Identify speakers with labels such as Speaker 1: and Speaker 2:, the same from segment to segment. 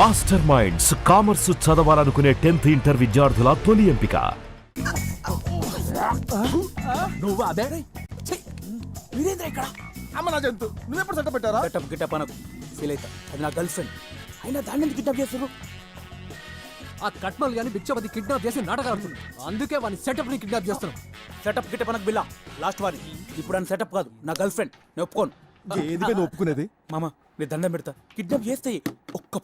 Speaker 1: Master minds commerce చదవాలనుకునే 10th inter విద్యార్థుల తొలి ఎంపిక.
Speaker 2: నువ్వు అదే మీరేంద్ర ఇక్కడ
Speaker 3: అమ్మ నా జంతు నువ్వెప్పుడు సెటప్ పెట్టారా?
Speaker 2: గెటప్ గిటప్ అనకు ఫీల్ అవుతా. అది నా గర్ల్ ఫ్రెండ్ అయినా దాన్ని ఎందుకు కిడ్నాప్ చేస్తారు?
Speaker 4: ఆ కట్మల్ గాని బిచ్చపతి కిడ్నాప్ చేసి నాటకాలు ఆడుతుంది. అందుకే వాని సెటప్ ని కిడ్నాప్ చేస్తున్నాం.
Speaker 2: సెటప్ గిటప్ అనకు బిల్లా లాస్ట్ వారి. ఇప్పుడు అని సెటప్ కాదు, నా గర్ల్ ఫ్రెండ్. నేను ఒప్పుకోను.
Speaker 3: ఏదిపై నువ్వు ఒప్పుకునేది?
Speaker 2: మామ నీ దండం పెడతా. కిడ్నాప్ చేస్తే ఒక్క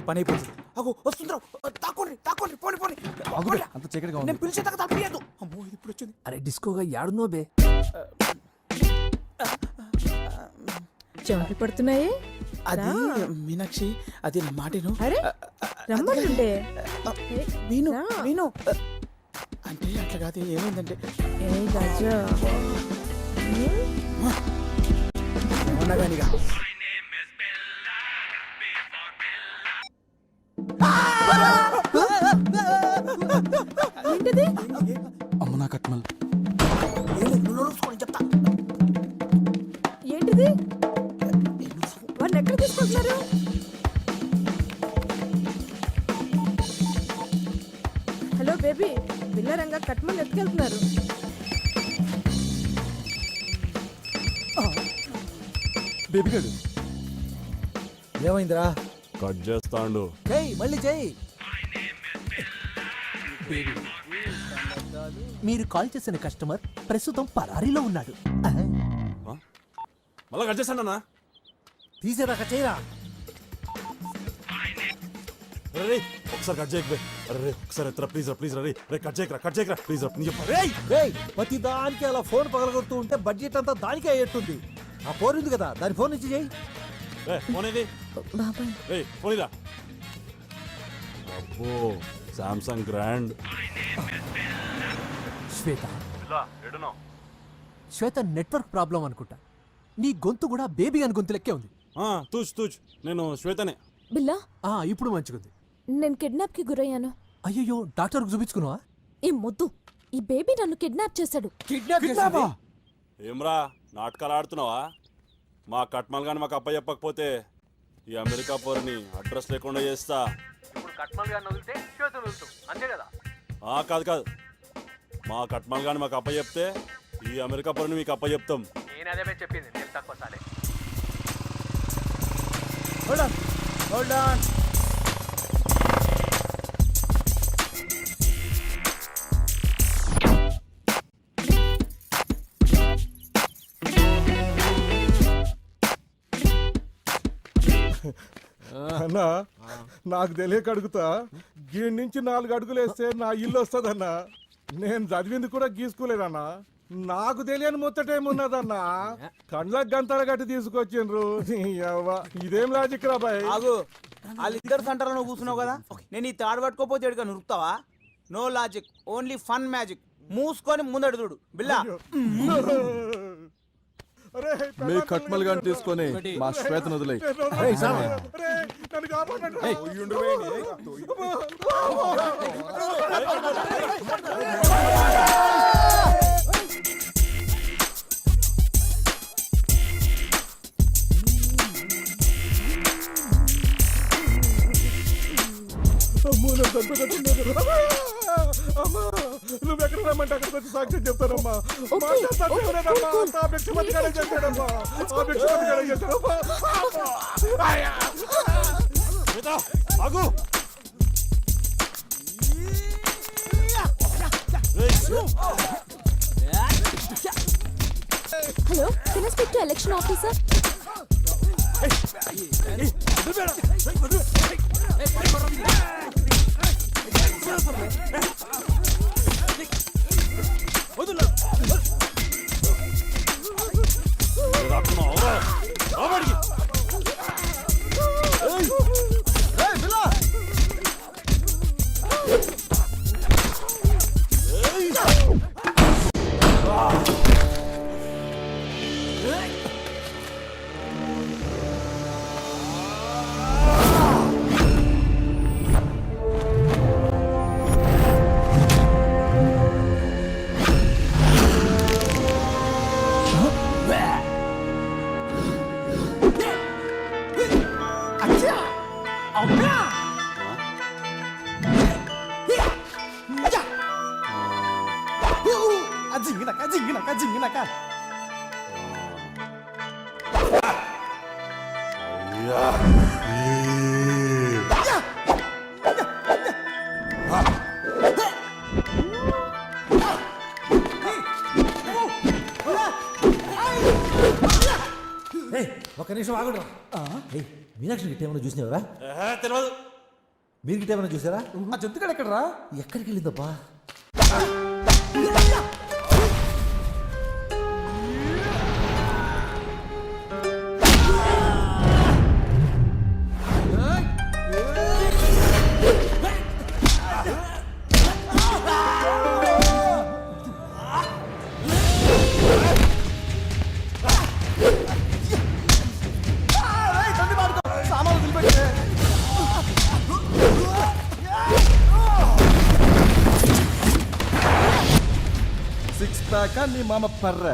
Speaker 2: పని అయిపోతుంది. అగో వస్తుందిరా, తాకోండి తాకోండి, పోని పోని.
Speaker 3: అంత చీకటిగా
Speaker 2: నేను పిలిచేదాకా తప్పియదు. అమ్మో ఇది ఇప్పుడు వచ్చింది.
Speaker 4: అరే డిస్కోగా యాడునో బే.
Speaker 5: చెమటలు పడుతున్నాయి.
Speaker 2: అది మీనాక్షి, అది నా మాటేను.
Speaker 5: అరే రమ్మంటుంటే
Speaker 2: విను విను అంటే అట్లా కాదు. ఏమైందంటే
Speaker 5: ఏ గజా
Speaker 2: ఏమన్నా కానిగా
Speaker 5: ఏంటిది?
Speaker 3: అమ్మ నా కట్మల్.
Speaker 2: చెప్తా.
Speaker 5: ఏంటిది? వాళ్ళు ఎక్కడ తీసుకుంటున్నారు? హలో బేబీ, పిల్లరంగా కట్మని ఎత్తుకెళ్తున్నారు.
Speaker 3: బేబీ గడు
Speaker 2: ఏమైందిరా?
Speaker 1: కట్ చేస్తాండు.
Speaker 4: చెయ్ మళ్ళీ చెయ్. మీరు కాల్ చేసిన కస్టమర్ ప్రస్తుతం పరారీలో ఉన్నాడు.
Speaker 1: మళ్ళా కట్ చేస్తాడన్నా.
Speaker 4: తీసేదాకా చేయరా.
Speaker 1: అరే ఒకసారి కట్ చేయకు. అరే ఒకసారి ఎత్తరా ప్లీజ్ రా, ప్లీజ్ రా. రే కట్ చేయకరా ప్లీజ్ రా.
Speaker 4: ప్రతి దానికి అలా ఫోన్ పగలగొడుతూ ఉంటే బడ్జెట్ అంతా దానికే అయ్యేట్టుంది. ఆ ఫోన్ ఉంది కదా, దాని ఫోన్ నుంచి చెయ్యి.
Speaker 1: ఫోన్ ఏది?
Speaker 5: బాబాయ్
Speaker 1: ఫోన్ ఇదా. అబ్బో సామ్సంగ్ గ్రాండ్.
Speaker 4: శ్వేత శ్వేత నెట్వర్క్ ప్రాబ్లం అనుకుంటా. నీ గొంతు కూడా బేబీ అని గొంతు లెక్కే ఉంది.
Speaker 1: తూచ్ నేను శ్వేతనే.
Speaker 5: బిల్లా,
Speaker 4: ఇప్పుడు మంచిగుంది.
Speaker 5: నేను కిడ్నాప్ కి గురయ్యాను.
Speaker 4: అయ్యో డాక్టర్కు చూపించుకున్నావా?
Speaker 5: ఈ మొద్దు, ఈ బేబీ నన్ను కిడ్నాప్ చేశాడు.
Speaker 4: కిడ్నాప్
Speaker 1: ఏమ్రా నాటకాలు ఆడుతున్నావా? మా కట్మల్ గాని మాకు అప్ప చెప్పకపోతే ఈ అమెరికా పోరుని అడ్రస్ లేకుండా చేస్తా. కాదు మా కట్మల్ గాని మాకు అప్ప చెప్తే ఈ అమెరికా పోరుని మీకు అప్ప చెప్తాం.
Speaker 2: Hold on.
Speaker 3: అన్నా నాకు తెలియక అడుగుతా, గీడి నుంచి 4 అడుగులు వేస్తే నా ఇల్లు వస్తుందన్నా. నేను చదివింది కూడా గీసుకోలేదన్నా. నాకు తెలియని ముచ్చటేమున్నదన్నా. కండ్లకు గంతల గట్టి తీసుకొచ్చిండ్రు. ఇదేం లాజిక్ రా బాయ్?
Speaker 2: ఆగు, వాళ్ళిద్దరు సెంటర్లో నువ్వు కూర్చున్నావు కదా, నేను ఈ తాడు పట్టుకోపోతే ఎడుగా నురుకుతావా? No logic, only fun magic. మూసుకొని ముందడు చూడు బిల్లా.
Speaker 3: మీ కట్మల్ గాని తీసుకొని మా శ్వేతను వదిలే. నువ్వెక్కడ రమ్మంటే అక్కడికి వచ్చి సాక్ష్యం చెప్తానమ్మా.
Speaker 5: Hello, can I speak to election officer?
Speaker 2: జింగినక
Speaker 1: అయ్యా.
Speaker 4: ఏయ్, ఒక్క నిమిషం ఆగండి. ఏయ్, మీనాక్షి గిట్ట ఏమైనా చూసినావరా?
Speaker 1: తెలియదు.
Speaker 4: మీరు గిట్ట ఏమైనా చూసారా?
Speaker 2: ఆ జంతుగాడు ఎక్కడరా?
Speaker 4: ఎక్కడికి వెళ్ళిందబ్బా?
Speaker 2: సామాన్లు వదిలిపెట్టే. సిక్స్ ప్యాక్ నీ మామ పర్ర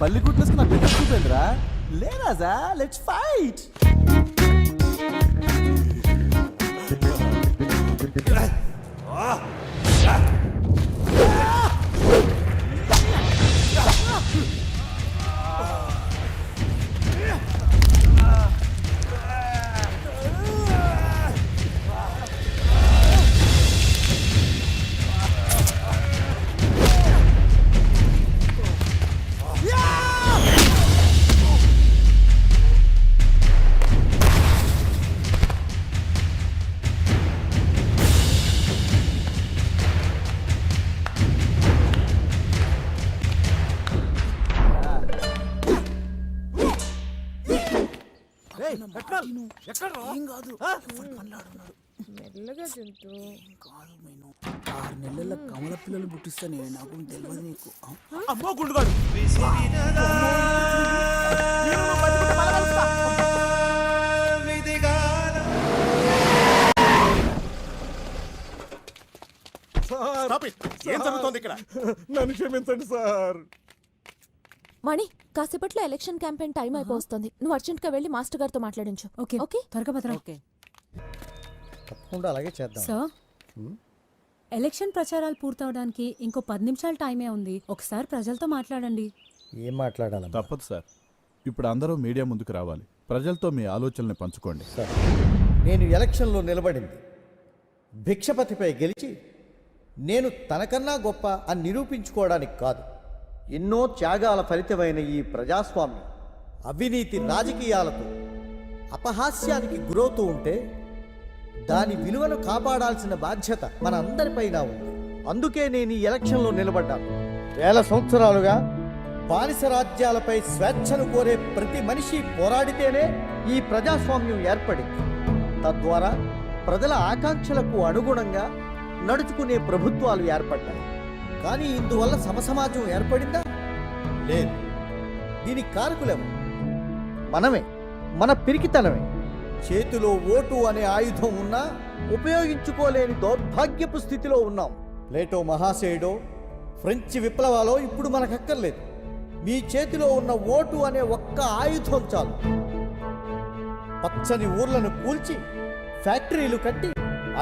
Speaker 2: బల్లి గుడ్లేసుకున్న బిడ్డ చూపేంద్రా లేరాజా లెట్స్ ఫైట్.
Speaker 4: ఏయ్, పెట్రోల్! ఎక్కడ్రా? ఆ?
Speaker 5: మెల్లగా జంతు.
Speaker 2: కాదు నేను 6 నెలల కమల పిల్లలు పుట్టిస్తానే నాకు తెలియదు నీకు.
Speaker 1: అమ్మో గుండుగాడు.
Speaker 3: సార్,
Speaker 1: ఏం జరుగుతోంది ఇక్కడ?
Speaker 3: నన్ను క్షమించండి సార్.
Speaker 5: మణి, కాసేపట్లో ఎలక్షన్ క్యాంపెయిన్ టైం అయిపోతుంది. నువ్వు అర్జెంట్ గా వెళ్ళి మాస్టర్ గారితో మాట్లాడించు.
Speaker 6: Okay
Speaker 5: okay?
Speaker 6: త్వరగా భద్ర
Speaker 4: తప్పకుండా అలాగే చేద్దాం.
Speaker 6: సార్ ఎలక్షన్ ప్రచారాలు పూర్తవడానికి ఇంకో 10 నిమిషాల టైమే ఉంది. ఒకసారి ప్రజలతో మాట్లాడండి.
Speaker 4: ఏం మాట్లాడాలి?
Speaker 7: తప్పదు సార్. ఇప్పుడు అందరూ మీడియా ముందుకు రావాలి. ప్రజలతో మీ ఆలోచనల్ని పంచుకోండి.
Speaker 8: సార్, నేను ఎలక్షన్లో నిలబడింది భిక్షపతిపై గెలిచి నేను తనకన్నా గొప్ప అని నిరూపించుకోవడానికి కాదు. ఎన్నో త్యాగాల ఫలితమైన ఈ ప్రజాస్వామ్యం అవినీతి రాజకీయాలతో అపహాస్యానికి గురవుతూ ఉంటే దాని విలువను కాపాడాల్సిన బాధ్యత మన అందరిపైన ఉంది. అందుకే నేను ఈ ఎలక్షన్లో నిలబడ్డాను. వేల సంవత్సరాలుగా బానిస రాజ్యాలపై స్వేచ్ఛను కోరే ప్రతి మనిషి పోరాడితేనే ఈ ప్రజాస్వామ్యం ఏర్పడింది. తద్వారా ప్రజల ఆకాంక్షలకు అనుగుణంగా నడుచుకునే ప్రభుత్వాలు ఏర్పడ్డాయి. కానీ ఇందువల్ల సమసమాజం ఏర్పడిందా? లేదు. దీనికి కారకులేము మనమే, మన పిరికితనమే. చేతిలో ఓటు అనే ఆయుధం ఉన్నా ఉపయోగించుకోలేని దౌర్భాగ్యపు స్థితిలో ఉన్నాం. ప్లేటో మహాశయుడో ఫ్రెంచ్ విప్లవాలో ఇప్పుడు మనకక్కర్లేదు. మీ చేతిలో ఉన్న ఓటు అనే ఒక్క ఆయుధం చాలు. పచ్చని ఊర్లను కూల్చి ఫ్యాక్టరీలు కట్టి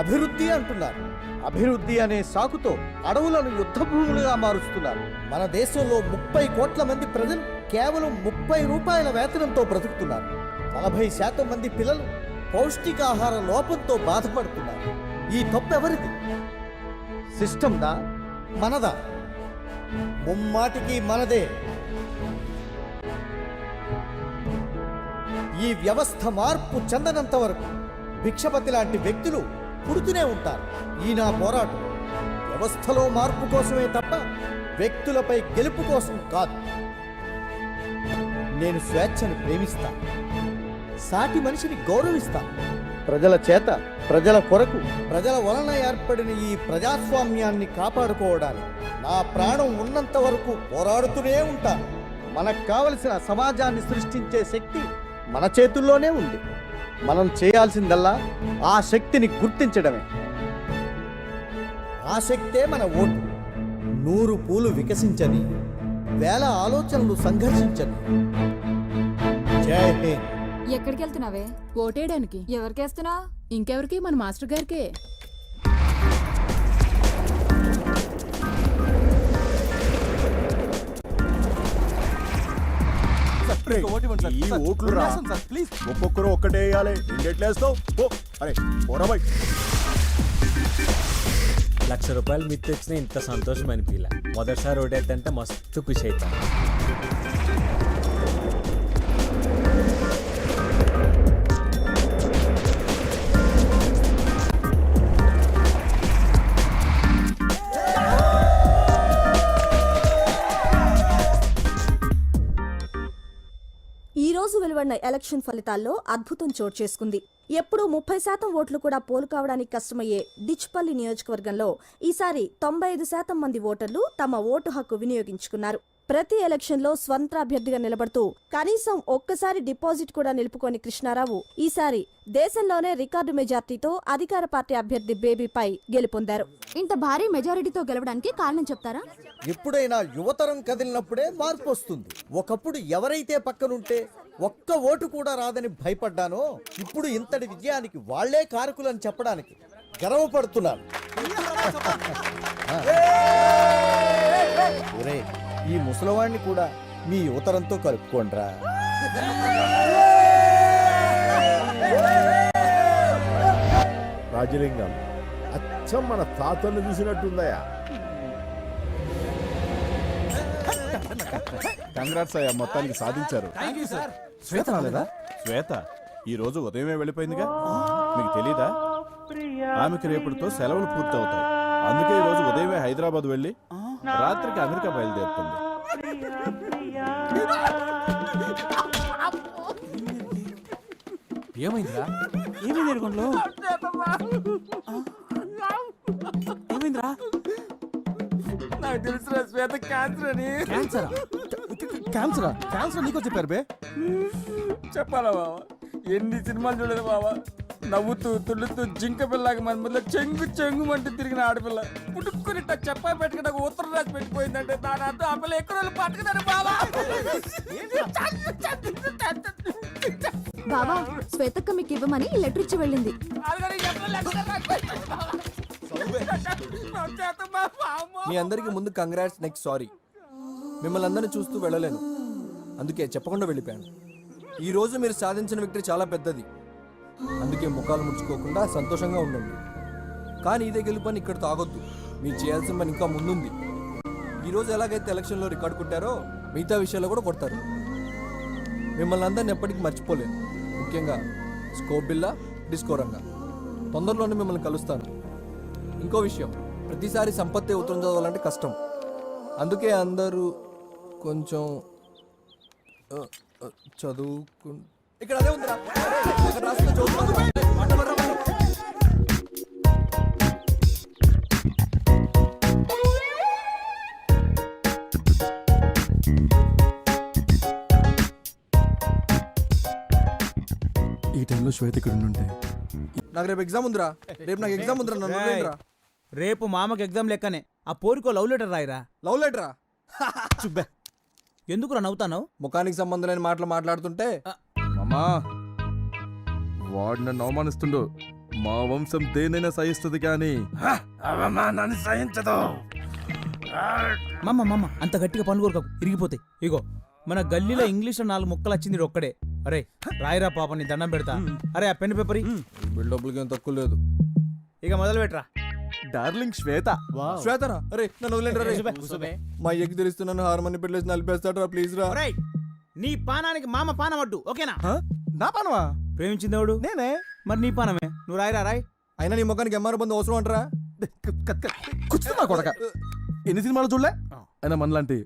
Speaker 8: అభివృద్ధి అంటున్నారు. అభివృద్ధి అనే సాకుతో అడవులను యుద్ధభూములుగా మారుస్తున్నారు. మన దేశంలో 30 కోట్ల మంది ప్రజలు కేవలం 30 రూపాయల వేతనంతో బ్రతుకుతున్నారు. 40% మంది పిల్లలు పౌష్టికాహార లోపంతో బాధపడుతున్నారు. ఈ తప్పెవరిది? సిస్టమ్దా, మనదా? ముమ్మాటికి మనదే. ఈ వ్యవస్థ మార్పు చెందనంత వరకు భిక్షపతి లాంటి వ్యక్తులు పుడుతూనే ఉంటారు. ఈ నా పోరాటం వ్యవస్థలో మార్పు కోసమే తప్ప వ్యక్తులపై గెలుపు కోసం కాదు. నేను స్వేచ్ఛను ప్రేమిస్తాను, సాటి మనిషిని గౌరవిస్తాను. ప్రజల చేత, ప్రజల కొరకు, ప్రజల వలన ఏర్పడిన ఈ ప్రజాస్వామ్యాన్ని కాపాడుకోవడానికి నా ప్రాణం ఉన్నంత వరకు పోరాడుతూనే ఉంటాను. మనకు కావలసిన సమాజాన్ని సృష్టించే శక్తి మన చేతుల్లోనే ఉంది. మనం చేయాల్సిందల్లా ఆ శక్తిని గుర్తించడమే. ఆ శక్తే మన ఓటు. 100 పూలు వికసించని, 1000 ఆలోచనలు సంఘర్షించని. జై హింద్.
Speaker 9: ఎక్కడికి వెళ్తున్నావే?
Speaker 6: ఓటేయడానికి.
Speaker 9: ఎవరికేస్తున్నా?
Speaker 6: ఇంకెవరికి? మన మాస్టర్ గారికే.
Speaker 9: ఈ ఓట్లు రా ప్లీజ్ ఒక్కొక్కరు ఒక్కటే వేయాలి ఎట్లేస్తావు అరే పోరాబాయ్.
Speaker 10: ₹1,00,000 మిత్తి వచ్చిన ఇంత సంతోషం అనిపించలే. మొదటిసారి ఓటేద్దంటే మస్తు ఖుషి అవుతాం.
Speaker 5: ఈ రోజు వెలువడిన ఎలక్షన్ ఫలితాల్లో అద్భుతం చోటు చేసుకుంది. ఎప్పుడూ 30% ఓట్లు కూడా పోలు కావడానికి కష్టమయ్యే డిచ్పల్లి నియోజకవర్గంలో ఈసారి 95% మంది ఓటర్లు తమ ఓటు హక్కు వినియోగించుకున్నారు. ప్రతి ఎలక్షన్లో స్వంత అభ్యర్థిగా నిలబడుతూ కనీసం ఒక్కసారి డిపాజిట్ కూడా నిలుపుకోని కృష్ణారావు ఈసారి దేశంలోనే రికార్డు మెజార్టీతో అధికార పార్టీ అభ్యర్థి బేబీపై గెలుపొందారు. ఇంత భారీ మెజారిటీతో గెలవడానికి కారణం చెప్తారా?
Speaker 8: ఎప్పుడైనా యువతరం కదిలినప్పుడే మార్పు వస్తుంది. ఒకప్పుడు ఎవరైతే పక్కనుంటే ఒక్క ఓటు కూడా రాదని భయపడ్డానో ఇప్పుడు ఇంతటి విజయానికి వాళ్లే కారకులని చెప్పడానికి గర్వపడుతున్నాను. ఒరే, ఈ ముసలివాణ్ణి కూడా మీ యువతరంతో కలుపుకోండ్రా.
Speaker 9: రాజలింగం అచ్చం మన తాతను చూసినట్టుందయా.
Speaker 7: కంగ్రాట్స్ అయ్యా, మొత్తానికి సాధించారు.
Speaker 3: శ్వేత రాలేదా?
Speaker 7: శ్వేత ఈ రోజు ఉదయమే వెళ్ళిపోయిందిగా, మీకు తెలీదా? ఆమెకి రేపటితో సెలవులు పూర్తవుతాయి. అందుకే ఈ రోజు ఉదయమే హైదరాబాద్ వెళ్ళి రాత్రికి అమెరికా బయలుదేరుతుంది.
Speaker 2: ఏమైందిరా? ఏమైంది ఎరుగుండ్లో? ఏమైందిరా? నాకు తెలుసురా, శ్వేత క్యాన్సర్ అని. క్యాన్సరా?
Speaker 3: క్యాన్సరా? క్యాన్సర్ నీకో చెప్పారు బే?
Speaker 2: చెప్పాలా బావా? ఎన్ని సినిమాలు చూడలేదు బావా. నవ్వుతూ తుళ్ళుతూ జింక పిల్లగా మన ముందు చెంగు చెంగు అంటూ తిరిగిన ఆడపిల్ల పుట్టుకుని చెప్పా పెట్టుకు నాకు ఉత్తరం రాసి పెట్టిపోయిందంటే దాని అర్థం ఆ పిల్ల ఎక్కడ పట్టుకున్నాను బావా.
Speaker 5: బావా, శ్వేతక్క మీకు ఇవ్వమని లెటర్ ఇచ్చి వెళ్ళింది.
Speaker 11: మీ అందరికి ముందు కంగ్రాట్స్, నెక్స్ట్ సారీ. మిమ్మల్ని అందరిని చూస్తూ వెళ్ళలేను, అందుకే చెప్పకుండా వెళ్ళిపోయాను. ఈ రోజు మీరు సాధించిన విక్టరీ చాలా పెద్దది, అందుకే ముఖాలు ముడుచుకోకుండా సంతోషంగా ఉండండి. కానీ ఇదే గెలుపని ఇక్కడ తాగొద్దు. మీరు చేయాల్సిన పని ఇంకా ముందుంది. ఈరోజు ఎలాగైతే ఎలక్షన్లో రికార్డు కొట్టారో మిగతా విషయాల్లో కూడా కొడతారు. మిమ్మల్ని అందరిని ఎప్పటికీ మర్చిపోలేను, ముఖ్యంగా స్కోప్ బిల్లా, డిస్కో రంగా. తొందరలోనే మిమ్మల్ని కలుస్తాను. ఇంకో విషయం, ప్రతిసారి సంపత్తి ఉత్తరం చదవాలంటే కష్టం, అందుకే అందరూ కొంచెం చదువుకు. ఇక్కడ అదే ఉందిరా, ఇక్కడ రాసిన చదువు.
Speaker 3: ఈ టైంలో శ్వేత ఇక్కడ ఉంటే
Speaker 11: నాకు రేపు ఎగ్జామ్ ఉందిరా, రేపు నాకు ఎగ్జామ్ ఉందిరా, నన్ను వదిలేయండిరా.
Speaker 2: రేపు మామకి ఎగ్జామ్ లెక్కనే ఆ పోరుకో లవ్ లెటర్ రాయిరా.
Speaker 11: లవ్ లెటరా?
Speaker 2: చుబ్బే, ఎందుకురా నవ్వుతాను?
Speaker 11: ముఖానికి సంబంధం లేని మాటలు మాట్లాడుతుంటే.
Speaker 3: అమ్మా, వాడు నన్ను అవమానిస్తుండు. మా వంశం దేనైనా సహిస్తుంది కానీ అవమానాన్ని సహించదు.
Speaker 2: మమ్మ అంత గట్టిగా పనులు కోరుకోకు, ఇరిగిపోతాయి. ఇగో మన గల్లీలో ఇంగ్లీష్లో 4 ముక్కలు వచ్చింది ఒక్కడే. అరే రాయిరా పాప, నీ దండం పెడతా. అరే ఆ పెన్ పేపర్
Speaker 11: బిల్డప్లకి ఏం తక్కువ లేదు.
Speaker 2: ఇక మొదలు పెట్టరా.
Speaker 3: డార్లింగ్ శ్వేత.
Speaker 11: శ్వేతరా? అరే నన్ను వదిలేండి. మా అయ్యకి తెలుస్తున్నాను, హార్మోని పెట్టలేసి నలిపేస్తాడరా, ప్లీజ్ రా.
Speaker 2: ఒరేయ్, నీ పానానికి మామ పానం అడ్డు, ఓకేనా?
Speaker 3: నా పానవా?
Speaker 2: ప్రేమించిందేవాడు
Speaker 3: నేనే.
Speaker 2: మరి నీ పానమే, నువ్వు రాయిరా రాయ్.
Speaker 11: అయినా నీ ముఖానికి ఎంఆర్ బంధు అవసరం అంటారా?
Speaker 3: కూర్చున్నా కొడక. ఎన్ని సినిమాలు చూడలే? అయినా మనలాంటి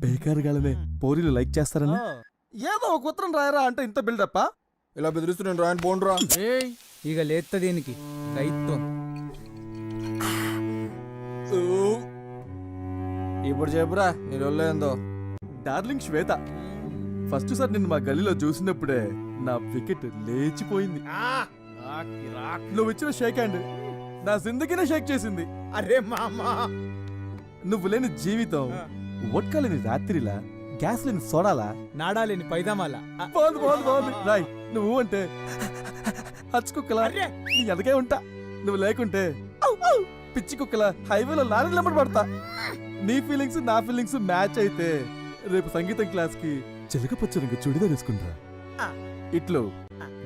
Speaker 3: బేకార్ గాలనే పోరీలు లైక్ చేస్తారని ఏదో ఒక ఉత్తరం రాయరా అంటే ఇంత బిల్డప్.
Speaker 11: ఇలా బెదిరిస్తూ నేను రాయని పోండ్రా.
Speaker 2: ఇక లేత దేనికి రైతు.
Speaker 11: ఇప్పుడు చెప్పురా నీ రొల్లో ఏందో.
Speaker 3: డార్లింగ్ శ్వేత, ఫస్ట్ సార్ నిన్ను మా గల్లీలో చూసినప్పుడే నా వికెట్ లేచిపోయింది. నువ్వు ఇచ్చిన షేక్ హ్యాండ్ నా జిందగీనే షేక్ చేసింది.
Speaker 2: అరే మామా,
Speaker 3: నువ్వు లేని జీవితం, వడ్కా లేని రాత్రిలా, గ్యాస్ లేని సోడాలా,
Speaker 2: నాడాలేని పైదామాల.
Speaker 3: బాగుంది రాయ్. నువ్వు అంటే హచ్చుకుక్కలా నీ ఎదగే ఉంటా. నువ్వు లేకుంటే పిచ్చి కుక్కలా హైవేలో లారీలు పడతా. నీ ఫీలింగ్స్ నా ఫీలింగ్స్ మ్యాచ్ అయితే రేపు సంగీతం క్లాస్ కి
Speaker 9: చిలక పచ్చ రంగు చుడిదార్ వేసుకుంటా ఇట్లు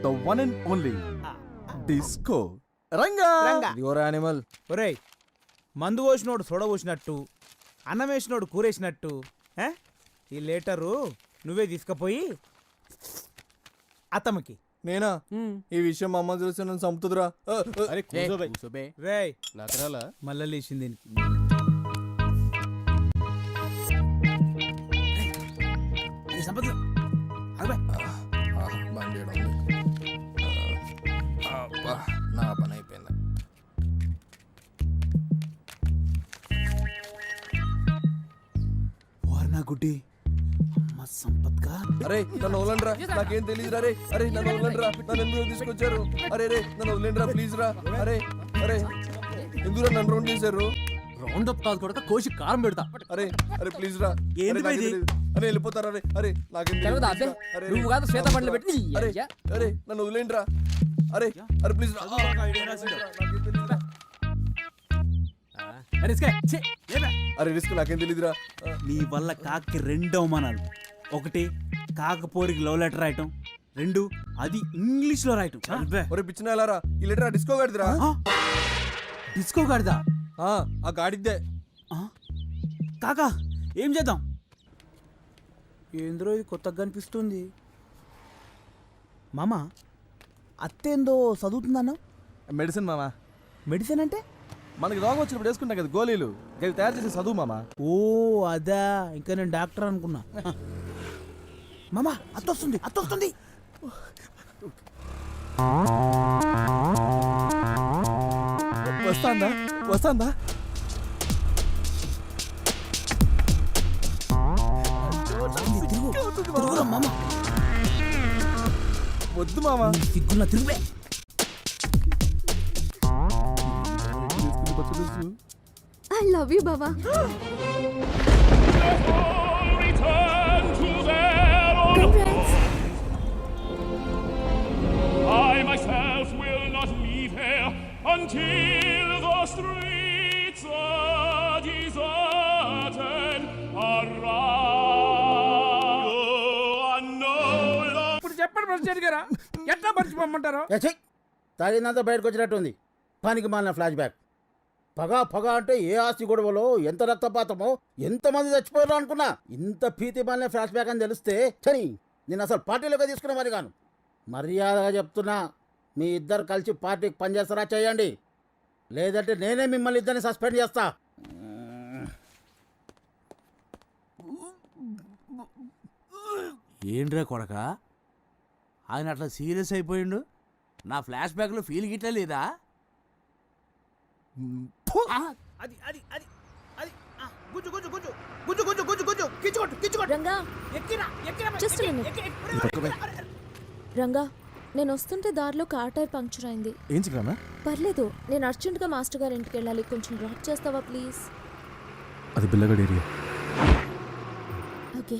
Speaker 9: the one and only disco Ranga
Speaker 11: ఇదిగోరా యానిమల్.
Speaker 2: ఒరేయ్ మందు పోసినోడు సొడ పోసినట్టు అన్నం వేసినోడు కూరేసినట్టు ఈ లేటరు నువ్వే తీసుకుపోయి అత్తమ్మకి.
Speaker 11: నేనా? ఈ విషయం మా అమ్మ తెలిసి నన్ను చంపుతుందిరా.
Speaker 7: అరే కూసోబే
Speaker 2: రేయ్
Speaker 7: నకరాలా
Speaker 2: మళ్ళీ లేచింది
Speaker 11: నా పని అయిపోయింది.
Speaker 2: వార్నా గుడ్డి అమ్మ సంపత్గా.
Speaker 11: అరే నన్ను వదలండిరా, నాకేం తెలియదురా. రే అరే నన్ను వదలండిరా, నన్ను ఎందుకు తీసుకొచ్చారు? అరే రే నన్ను వదలండిరా ప్లీజ్ రా. అరే అరే ఎందుకు నన్ను రౌండ్ చేశారు?
Speaker 10: రౌండ్ అప్ కాదు కూడా కోసి కారం పెడతా.
Speaker 11: అరే అరే ప్లీజ్ రా. అరే వెళ్ళిపోతారా? అరే అరే నాకేం తెలియదు.
Speaker 2: నువ్వు కాదు శ్వేత బండ్లు పెట్టి.
Speaker 11: అరే అరే నన్ను వదిలేండిరా. అరే అరే ప్లీజ్ రా. అరే రిస్క్ నాకేం తెలీదురా.
Speaker 2: నీ వల్ల కాకి 2 అవమానాలు. ఒకటి కాకపోరికి లవ్ లెటర్ రాయటం, 2 అది ఇంగ్లీష్ లో రాయటం.
Speaker 11: ఒరే పిచ్చిన వెళ్ళారా, ఈ లెటర్ డిస్కో గాడిదిరా.
Speaker 2: డిస్కో గాడిదా?
Speaker 11: ఆ గాడిద్దే.
Speaker 2: కాకా ఏం చేద్దాం? ఏంద్రో ఇది కొత్తగా కనిపిస్తుంది. మామ అత్తేందో చదువుతుందన్నా?
Speaker 7: మెడిసిన్ మామా.
Speaker 2: మెడిసిన్ అంటే?
Speaker 7: మనకి రోగం వచ్చినప్పుడు వేసుకుంటాం కదా గోళీలు, అవి తయారు చేసే చదువు మామా.
Speaker 2: ఓ అదా, ఇంకా నేను డాక్టర్ అనుకున్నా. మామ అత్తొస్తుంది అత్తొస్తుంది.
Speaker 7: వస్తాందా వస్తాందా? వద్దు మామా,
Speaker 2: సిగ్గున్న తిరుగే.
Speaker 5: ఐ లవ్ యూ బావా.
Speaker 1: I myself will not leave here until the streets are deserted.
Speaker 2: ఇప్పుడు చెప్పండి ప్రెసిడెంట్ గారా, ఎట్లా మర్చిపోమంటారు?
Speaker 8: తాగినంత బయటకు వచ్చినట్టుంది. పనికి మాలిన ఫ్లాష్ బ్యాక్. పగ అంటే ఏ ఆస్తి గొడవలో ఎంత రక్తపాతమో ఎంతమంది చచ్చిపోయారో అనుకున్నా. ఇంత భీతి మాలిన ఫ్లాష్ బ్యాక్ అని తెలిస్తే చని నేను అసలు పార్టీలోకి తీసుకున్న మరి కాను. మర్యాదగా చెప్తున్నా, మీ ఇద్దరు కలిసి పార్టీకి పనిచేస్తారా చేయండి, లేదంటే నేనే మిమ్మల్ని ఇద్దరిని సస్పెండ్ చేస్తా.
Speaker 2: ఏంట్రా కొడక, ఆయన అట్లా సీరియస్ అయిపోయిండు? నా ఫ్లాష్ బ్యాక్లో ఫీల్ గిట్లా లేదా?
Speaker 5: రంగా నేను వస్తుంటే దారిలో కార్ టైర్ పంక్చర్ అయింది.
Speaker 7: ఏం చిక్రానా?
Speaker 5: పర్లేదు, నేను అర్జెంటుగా మాస్టర్ గారి ఇంటికి వెళ్ళాలి. కొంచెం డ్రాప్ చేస్తావా ప్లీజ్?
Speaker 7: అది బిల్లగడ్ ఏరియా.
Speaker 5: ఓకే.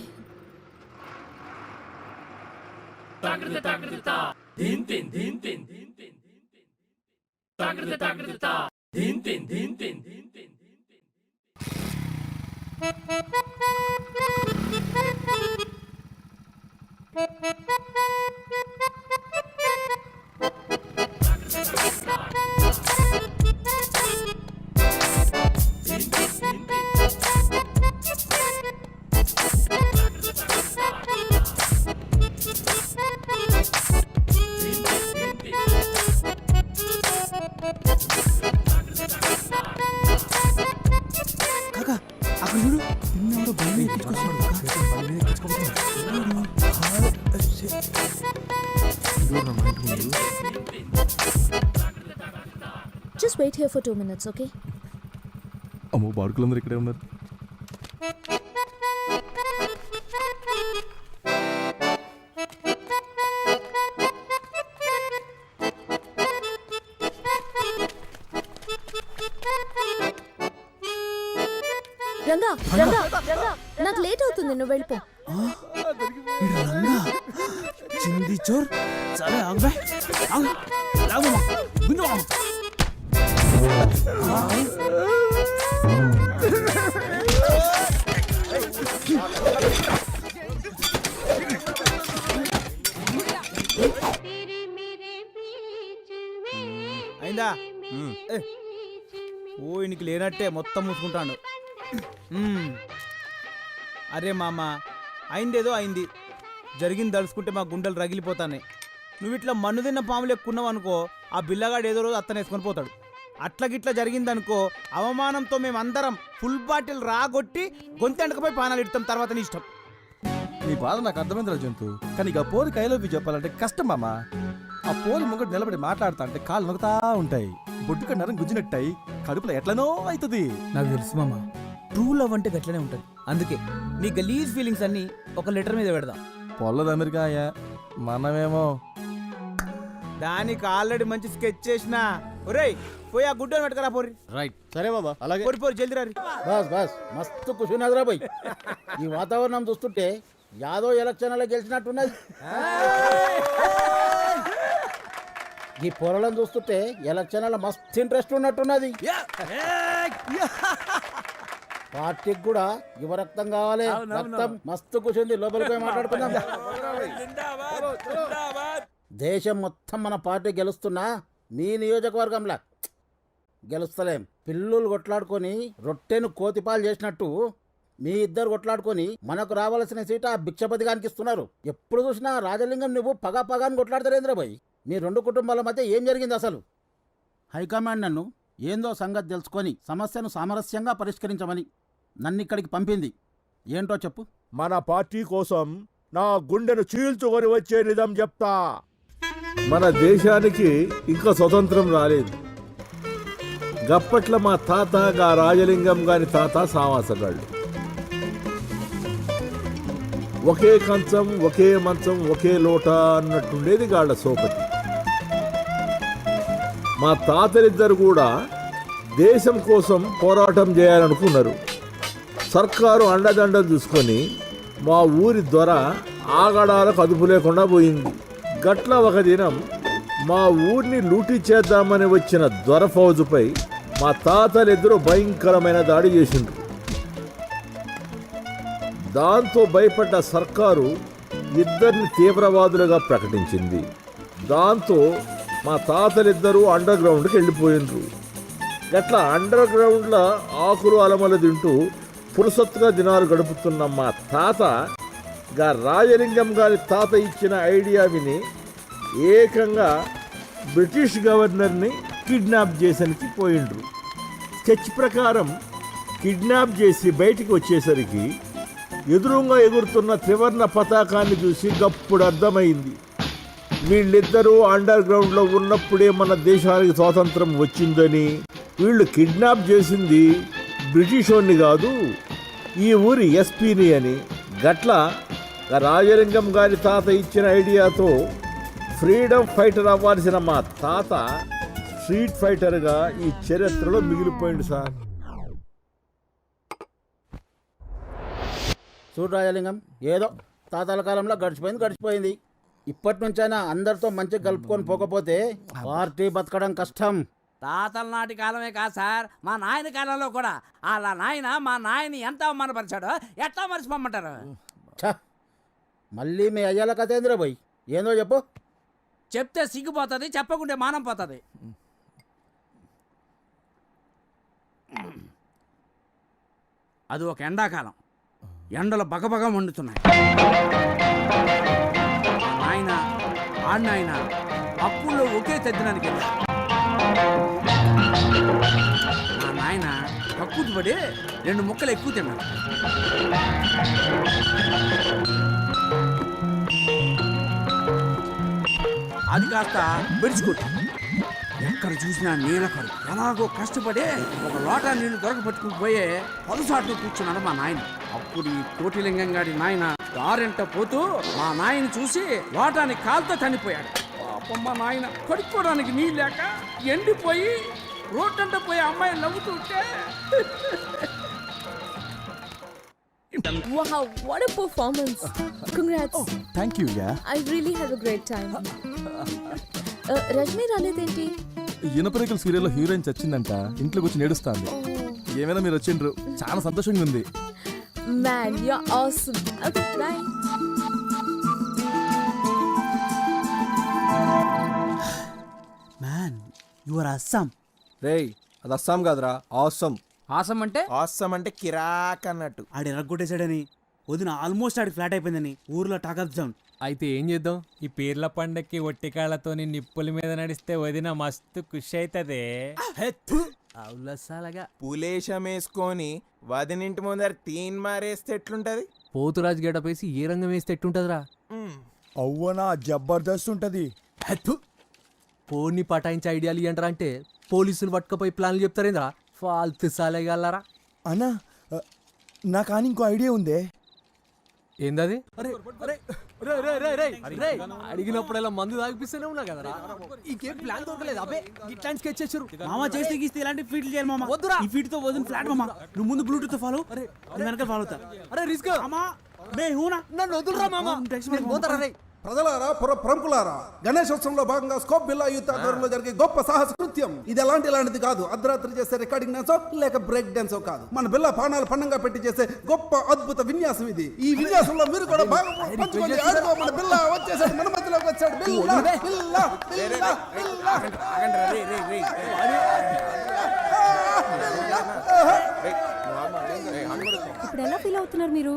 Speaker 2: అక్కడ చూడు, నిన్నెవరో బండి ఎక్కించుకొస్తున్నాడు.
Speaker 5: Just wait here for 2 minutes, okay?
Speaker 7: అమ్మో బాడుకులందరూ ఇక్కడే ఉన్నారు.
Speaker 5: రంగా రంగా రంగా, నాకు లేట్ అవుతుంది, నువ్వు వెళ్ళిపో.
Speaker 2: చింది చోర్. సరే ఆగు, ఆగు, లాగు గుండు. అయిందా ఓ ఇనికి లేనట్టే మొత్తం మూసుకుంటాడు. అరే మామ, అయిందేదో అయింది, జరిగింది తలుసుకుంటే మా గుండెలు రగిలిపోతాయి. నువ్వు ఇట్లా మన్ను తిన్న పాములు ఎక్కున్నావు అనుకో, ఆ బిల్లగాడు ఏదో రోజు అత్తనేసుకొని పోతాడు. అట్లగిట్లా జరిగిందనుకో, అవమానంతో మేమందరం ఫుల్ బాటిల్ రాగొట్టి గొంతెండకపోయి పానాలు ఇడతాం, తర్వాత నీ ఇష్టం.
Speaker 9: నీ బాధ నాకు అర్థమైందిరా జంతు, కానీ ఇక పోరికి ఐ లవ్ యూ చెప్పాలంటే కష్టం మామ. ఆ పోరి ముంగడు నిలబడి మాట్లాడుతా అంటే కాళ్ళు నొక్కుతా ఉంటాయి, బొడ్డుక నరం గుజ్జినట్టాయి, కడుపులో ఎట్లనో అవుతుంది.
Speaker 2: నాకు తెలుసు మామ, ట్రూ లవ్ అంటే గట్లనే ఉంటుంది. అందుకే నీ గలీజ్ ఫీలింగ్స్ అన్ని ఒక లెటర్ మీద పెడదాం.
Speaker 9: పొల్లది అమెరికా అయ్యా, మనమేమో
Speaker 2: దానికి ఆల్రెడీ మంచి స్కెచ్ చేసిన. ఒరేయ్ పోయి ఆ గుడ్డని పెట్టుకరా పోరి.
Speaker 8: రైట్, సరే బాబా, అలాగే.
Speaker 2: పోరి పోరి జల్దీ రారి.
Speaker 8: బస్ బస్, మస్తు ఖుషినదిరా భయ్. ఈ వాతావరణం చూస్తుంటే యాదో ఎలక్షన్లో గెలిచినట్టున్నది. ఈ పొరలను చూస్తుంటే ఎలక్షన్లో మస్తు ఇంట్రెస్ట్ ఉన్నట్టున్నది. పార్టీకి కూడా యువ రక్తం కావాలి. రక్తం మస్తు కూర్చుంది, లోపలికి పోయి మాట్లాడుకుందాం. దేశం మొత్తం మన పార్టీ గెలుస్తున్నా మీ నియోజకవర్గంలా గెలుస్తలేం. పిల్లులు కొట్లాడుకొని రొట్టెను కోతిపాలు చేసినట్టు మీ ఇద్దరు కొట్లాడుకొని మనకు రావాల్సిన సీట ఆ భిక్షపతిగానికి ఇస్తున్నారు. ఎప్పుడు చూసినా రాజలింగం నువ్వు పగాని కొట్లాడతారేంద్ర భయ్. మీ రెండు కుటుంబాల మధ్య ఏం జరిగింది అసలు? హైకమాండ్ నన్ను ఏందో సంగతి తెలుసుకొని సమస్యను సామరస్యంగా పరిష్కరించమని నన్ను ఇక్కడికి పంపింది. ఏంటో చెప్పు.
Speaker 3: మన పార్టీ కోసం నా గుండెను చీల్చుకొని వచ్చే నిజం చెప్తా. మన దేశానికి ఇంకా స్వతంత్రం రాలేదు. గప్పట్ల మా తాత గా రాజలింగం గారి తాత సావాసగాళ్ళు. ఒకే కంచం, ఒకే మంచం, ఒకే లోట అన్నట్టుండేది గాళ్ళ సోపతి. మా తాతలిద్దరు కూడా దేశం కోసం పోరాటం చేయాలనుకున్నారు. సర్కారు అండదండ చూసుకొని మా ఊరి దొర ఆగడాలకు అదుపు లేకుండా పోయింది. గట్ల ఒక దినం మా ఊరిని లూటీ చేద్దామని వచ్చిన దొర ఫౌజుపై మా తాతలిద్దరూ భయంకరమైన దాడి చేసిండ్రు. దాంతో భయపడ్డ సర్కారు ఇద్దరిని తీవ్రవాదులుగా ప్రకటించింది. దాంతో మా తాతలిద్దరూ అండర్ గ్రౌండ్కి వెళ్ళిపోయిండ్రు. గట్లా అండర్ గ్రౌండ్లో ఆకులు అలమలు తింటూ పురుసత్తుగా దినాలు గడుపుతున్న మా తాత గా రాజలింగం గారి తాత ఇచ్చిన ఐడియా విని ఏకంగా బ్రిటిష్ గవర్నర్ని కిడ్నాప్ చేసరికి పోయిండ్రు. స్కెచ్ ప్రకారం కిడ్నాప్ చేసి బయటికి వచ్చేసరికి ఎదురుగా ఎగురుతున్న త్రివర్ణ పతాకాన్ని చూసి గప్పుడు అర్థమైంది, వీళ్ళిద్దరూ అండర్ గ్రౌండ్లో ఉన్నప్పుడే మన దేశానికి స్వాతంత్రం వచ్చిందని. వీళ్ళు కిడ్నాప్ చేసింది బ్రిటిష్ వాడిని కాదు, ఈ ఊరి ఎస్పీని అని. గట్ల రాజలింగం గారి తాత ఇచ్చిన ఐడియాతో ఫ్రీడమ్ ఫైటర్ అవ్వాల్సిన మా తాత స్ట్రీట్ ఫైటర్గా ఈ చరిత్రలో మిగిలిపోయింది సార్.
Speaker 8: చూడు రాజలింగం, ఏదో తాతల కాలంలో గడిచిపోయింది. ఇప్పటి నుంచైనా అందరితో మంచిగా కలుపుకొని పోకపోతే పార్టీ బతకడం కష్టం.
Speaker 2: తాతల నాటి కాలమే కాదు సార్, మా నాయన కాలంలో కూడా అలా నాయన మా నాయని ఎంత అవమానపరిచాడో ఎట్లా మర్చిపోమంటారు?
Speaker 8: మళ్ళీ మీ అయ్యాల కథేంద్ర భయ్, ఏందో చెప్పు.
Speaker 2: చెప్తే సిగ్గిపోతుంది, చెప్పకుంటే మానం పోతుంది. అది ఒక ఎండాకాలం, ఎండలు బగబగ మండుతున్నాయి. ఆయన ఆడినాయన అప్పుల్లో ఒకే తెద్దడానికి వెళ్ళారు. మా నాయన కక్కుతు పడి 2 ముక్కలు ఎక్కువ తిన్నాడు. అది కాస్త విడిచికొట్టు. ఎక్కడ చూసినా నీళ్ళ కరు. ఎలాగో కష్టపడి ఒక లోటా నీళ్లు దొరకపట్టుకుని పోయే పలుసాట్లు కూర్చున్నాడు మా నాయన. అప్పుడు ఈ కోటిలింగం గారి నాయన దారింట పోతూ మా నాయన చూసి లోటాని కాలుతో చనిపోయాడు. పాపం మా నాయన కడుక్కోవడానికి నీళ్ళు లేక ఎండిపోయి రోడ్డంట పోయి అమ్మాయి నవ్వుతుంటే.
Speaker 5: Wow, what a performance. Congrats.
Speaker 9: Thank you. Yeah,
Speaker 5: I really had a great time. Rajani రాలేదేంటి?
Speaker 9: ఇనపరేకల సీరియల్లో హీరోయిన్ చచ్చిందంట, ఇంట్లో కూర్చొని ఏడుస్తాంది. ఏమైనా మీరు వచ్చిండ్రు, చాలా సంతోషంగా ఉంది.
Speaker 5: Man, you're awesome. Okay, bye.
Speaker 9: Your Assam.
Speaker 11: రేయ్ అది అస్సాం కాదురా, ఆసం.
Speaker 2: ఆసం అంటే
Speaker 9: అస్సాం అంటే కిరాక్ అన్నట్టు. ఆడు ఎర్రగొట్టేశాడని వదిన ఆల్మోస్ట్ ఆడికి ఫ్లాట్ అయిపోయిందని ఊర్లో టాక్ ఆఫ్ జౌన్.
Speaker 10: అయితే ఏం చేద్దాం? ఈ పీర్ల పండక్కి ఒట్టికాళ్ళతోని నిప్పుల మీద నడిస్తే వదిన మస్తు ఖుషి అవుతుంది.
Speaker 2: అవులసాలగా
Speaker 9: పులేశం వేసుకొని వదినింటి ముందర తీన్ మారేస్తే ఎట్లుంటది?
Speaker 2: పోతురాజు గెటప్ వేసి ఏ రంగం వేస్తే ఎట్టుంటదిరా?
Speaker 4: అవ్వనా జబర్దస్త్ ఉంటది.
Speaker 2: పోనీ పటాయించే ఐడియాలు ఇయ్యంటారా అంటే పోలీసులు పట్టుకపోయి ప్లాన్లు చెప్తారేంద్రా? ఫాల్తు సాలేగాలరా.
Speaker 4: అన్నా నా కానీ ఇంకో ఐడియా ఉందే.
Speaker 2: ఏందది? అడిగినప్పుడల్లా మందు తాగిపిస్తూనే ఉన్నా కదరా. ఇంకేం ప్లాన్ దొరకలేదు. అబ్బే ఇట్లాంటి స్కెచ్ చేసారు
Speaker 9: మామ చేస్తే గీస్తే ఇలాంటి ఫీట్లు చేయాలి మామ. వద్దురా, ఈ ఫీట్ తో వదిన ఫ్లాట్ మామ. నువ్వు ముందు బ్లూటూత్ తో ఫాలో, వెనక ఫాలో అవుతా.
Speaker 2: అరే రిస్క్
Speaker 9: మామా మే హూనా
Speaker 2: నన్ను వదులురా మామ. పోతారా రే?
Speaker 3: ప్రజలారా, ప్రముఖులారా, గణేశోత్సవంలో భాగంగా స్కోప్ బిల్లా యూత్ ఆధ్వర్యంలో జరిగే గొప్ప సాహస కృత్యం ఇది. ఇలాంటిది కాదు. అర్ధరాత్రి చేసే రికార్డింగ్ డాన్సో లేక బ్రేక్ డాన్సో కాదు. మన బిల్లా పానాలు పండంగా పెట్టి చేసే గొప్ప అద్భుత విన్యాసం ఇది. ఈ విన్యాసంలో మీరు కూడా భాగం పంచుకోండి. ఆడుకో, మన బిల్లా వచ్చేసాడు, మన మధ్యలోకి వచ్చాడు. బిల్లా బిల్లా బిల్లా బిల్లా.
Speaker 6: ఇప్పుడు ఎలా ఫీల్ అవుతున్నారు మీరు?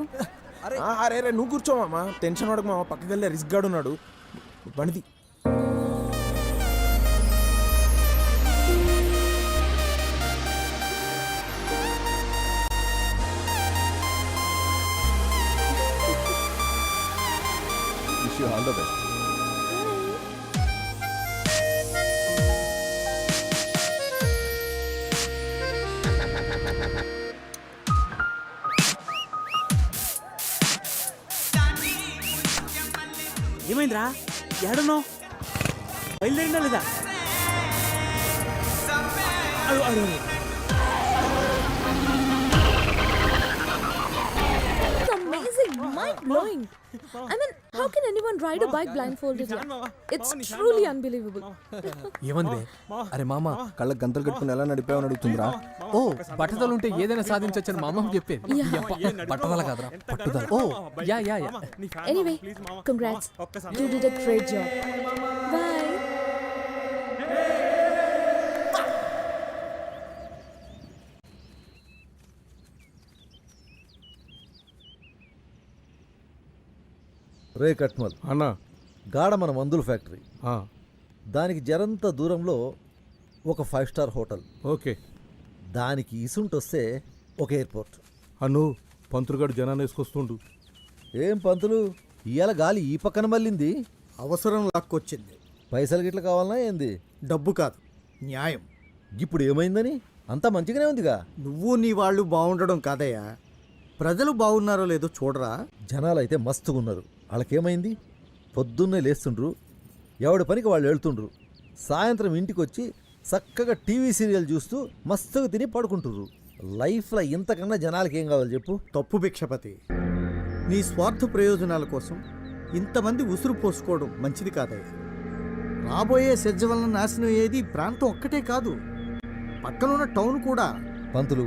Speaker 9: అరే నువ్వు కూర్చో మామ, టెన్షన్ పడకు మామ. పక్కకి వెళ్ళే రిస్క్ గాడు ఉన్నాడు. బండిది.
Speaker 7: Wish you all the best.
Speaker 9: ఏమైందిరా? ఏడున్నావు? బయలుదేరిందా లేదా?
Speaker 5: It's amazing, mind-blowing. I mean, how can anyone ride a bike blindfolded here? It's truly unbelievable.
Speaker 11: ఏమంది? అరే మామ, కళ్ళకి గంతలు కట్టుకుని ఎలా నడిపావని అడుగుతుందిరా.
Speaker 2: ఓ బట్టతలు ఉంటే ఏదైనా సాధించొచ్చని మా అమ్మ చెప్పేది.
Speaker 5: Yeah.
Speaker 2: బట్టతల కాదురా, పట్టుదల. Oh yeah.
Speaker 5: Anyway, congrats. You did a great job. Bye.
Speaker 8: రే కట్మల్
Speaker 3: అన్నా.
Speaker 8: గాఢ మన మందుల ఫ్యాక్టరీ, దానికి జరంత దూరంలో ఒక 5 స్టార్ హోటల్.
Speaker 3: ఓకే.
Speaker 8: దానికి ఇసుంటొస్తే ఒక ఎయిర్పోర్ట్.
Speaker 3: అన్ను పంతులుగాడు జనాన్ని వేసుకొస్తుండు.
Speaker 8: ఏం పంతులు, ఇవాళ గాలి ఈ పక్కన మళ్ళింది.
Speaker 4: అవసరం లాక్కొచ్చింది.
Speaker 8: పైసలు గిట్ల కావాలన్నా ఏంది?
Speaker 4: డబ్బు కాదు, న్యాయం.
Speaker 8: ఇప్పుడు ఏమైందని? అంతా మంచిగానే ఉందిగా.
Speaker 4: నువ్వు నీ వాళ్ళు బాగుండడం కాదయ్యా, ప్రజలు బాగున్నారో లేదో చూడరా.
Speaker 8: జనాలు అయితే మస్తుగా ఉన్నారు. వాళ్ళకేమైంది? పొద్దున్నే లేస్తుండ్రు, ఎవడి పనికి వాళ్ళు వెళ్తుండ్రు. సాయంత్రం ఇంటికి వచ్చి చక్కగా టీవీ సీరియల్ చూస్తూ మస్తుగా తిని పడుకుంటుర్రు. లైఫ్లో ఇంతకన్నా జనాలకి ఏం కావాలి చెప్పు?
Speaker 4: తప్పు భిక్షపతి. నీ స్వార్థ ప్రయోజనాల కోసం ఇంతమంది ఉసురు పోసుకోవడం మంచిది కాదయ్యా. రాబోయే సెజ్జ వలన నాశనం అయ్యేది ఈ ప్రాంతం ఒక్కటే కాదు, పక్కనున్న టౌన్ కూడా.
Speaker 8: పంతులు,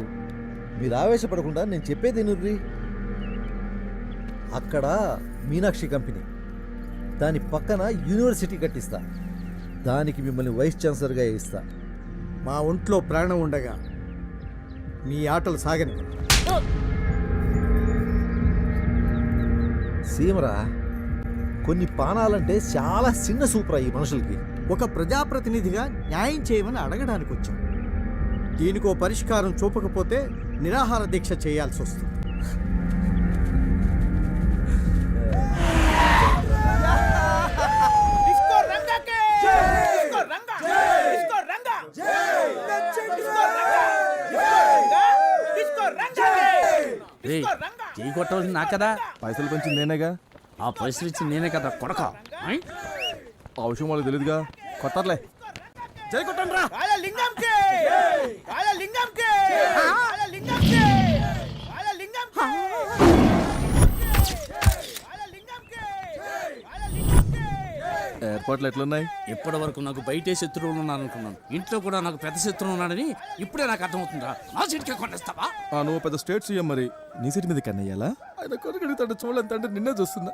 Speaker 8: మీరు ఆవేశపడకుండా నేను చెప్పేది వినుర్రి. అక్కడ మీనాక్షి కంపెనీ, దాని పక్కన యూనివర్సిటీ కట్టిస్తా. దానికి మిమ్మల్ని వైస్ ఛాన్సలర్గా ఇస్తా.
Speaker 4: మా ఒంట్లో ప్రాణం ఉండగా మీ ఆటలు సాగని.
Speaker 8: సీమరా, కొన్ని పానాలంటే చాలా చిన్న సూపరా ఈ మనుషులకి.
Speaker 4: ఒక ప్రజాప్రతినిధిగా న్యాయం చేయమని అడగడానికి వచ్చాం. దీనికో పరిష్కారం చూపకపోతే నిరాహార దీక్ష చేయాల్సి వస్తుంది.
Speaker 9: చేయి కొట్టవలసింది నా కదా, పైసలు కొంచెం నేనేగా.
Speaker 2: ఆ పైసలు ఇచ్చి నేనే కదా కొడక.
Speaker 9: ఆ విషయం వాళ్ళకి తెలియదుగా, కొట్టర్లే. జై కొట్టండి రా. ఏర్పాట్లు ఎట్లున్నాయి?
Speaker 2: ఇప్పటి వరకు నాకు బయటే శత్రువులు ఉన్నారనుకున్నాను, ఇంట్లో కూడా నాకు పెద్ద శత్రువు ఉన్నాడని ఇప్పుడే నాకు అర్థమవుతుందా? నా సీట్కే కొట్టేస్తావా?
Speaker 9: నువ్వు పెద్ద స్టేట్ సీఎం, మరి నీ సీట్ మీద కన్నయ్యాలా? ఆయన కొడుకు అడుగుతాడు చూడలేదంటే నిన్నే చూస్తున్నా.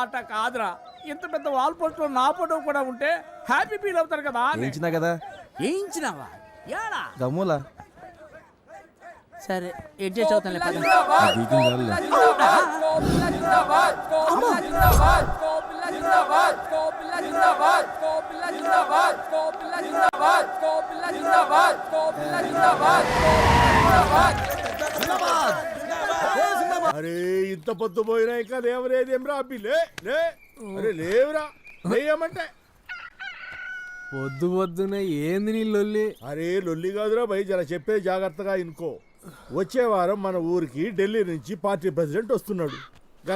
Speaker 2: అట్ట కాదురా, ఇంత పెద్ద వాల్ పోస్ట్ లో నా ఫోటో కూడా ఉంటే హ్యాపీ ఫీల్ అవుతారు కదా అని.
Speaker 9: ఏంచినా కదా
Speaker 2: ఏంచినావా? యాడా?
Speaker 9: గమ్ములా
Speaker 2: సరే అడ్జస్ట్ అవుతానులే పద.
Speaker 3: అరే ఇంత పొద్దు పోయినా ఇంకా లేవలేదేం రా లే లే అరే లేవురా లేయమంటే
Speaker 10: పొద్దు పొద్దున ఏంది నీ లొల్లి?
Speaker 3: అరే లొల్లి కాదురా భయ్, జర చెప్పే జాగ్రత్తగా ఇనుకో. వచ్చే వారం మన ఊరికి ఢిల్లీ నుంచి పార్టీ ప్రెసిడెంట్ వస్తున్నాడు.